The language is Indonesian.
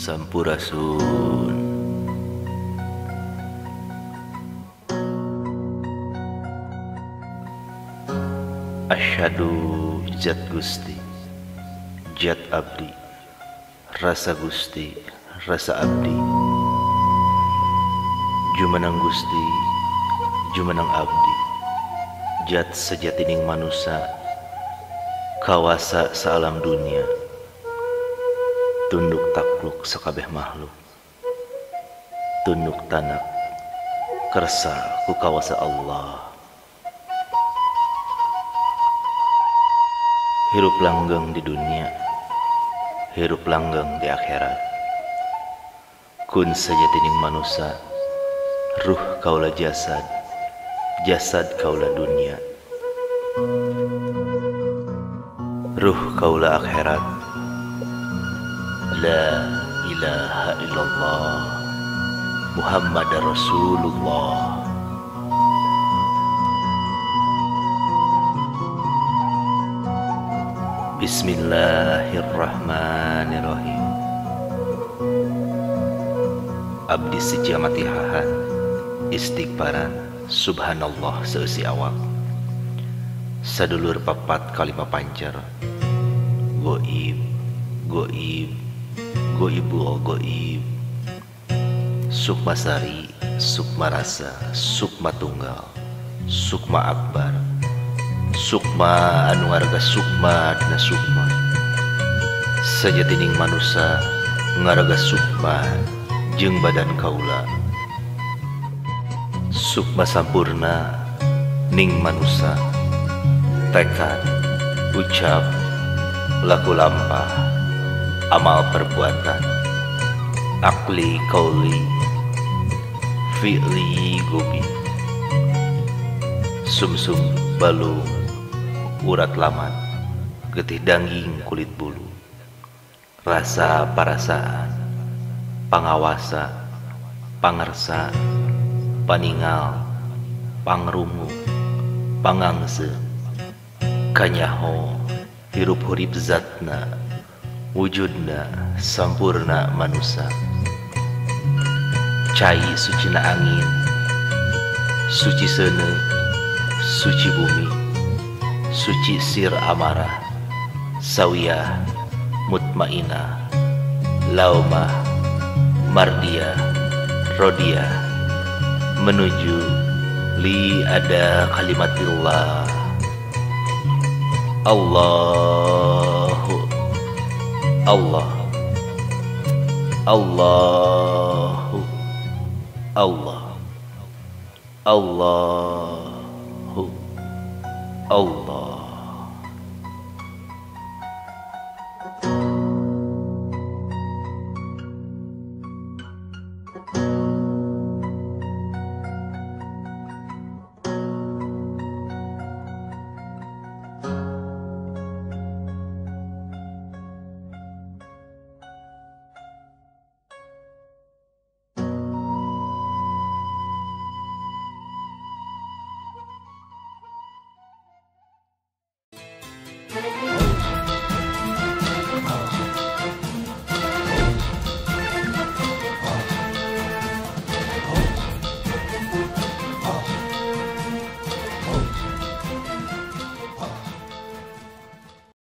Sampurasun. Asyhadu zat Gusti, zat abdi, rasa Gusti, rasa abdi, jumeneng Gusti, jumeneng abdi, zat sejatining manusia, kawasa saalam dunia, tunduk takluk sakabeh makhluk, tunduk tanak kersa ku kawasa Allah. Hirup langgeng di dunia, hirup langgeng di akhirat. Kun sejatining manusia, ruh kaulah jasad, jasad kaulah dunia, ruh kaulah akhirat. La ilaha illallah Muhammad Rasulullah. Bismillahirrahmanirrahim. Abdi sejamatihahan istighfaran subhanallah seusi awak. Sadulur papat kalima pancer. Goib, goib, goibul goib. Sukma sari, sukma rasa, sukma tunggal, sukma akbar, sukma anu ngarga sukma dina sukma. Sajatining manusia ngarga sukma jeung badan kaula. Sukma sampurna ning manusia, tekad, ucap, laku lampah, amal perbuatan, akli kauli, fi'li gobi, sumsum balung, urat lamat, getih dangging kulit bulu, rasa parasaan, pangawasa, pangersa, paningal, pangrungu, pangangse, kanyaho, hirup hurip zatna, wujudna sampurna manusia. Cai sucina angin, suci sene, suci bumi, suci sir amarah, sawiyah, mutmainah, laumah, mardiah, rodiah, menuju li ada kalimatillah. Allahu Allah, Allahu Allah, Allahu Allah.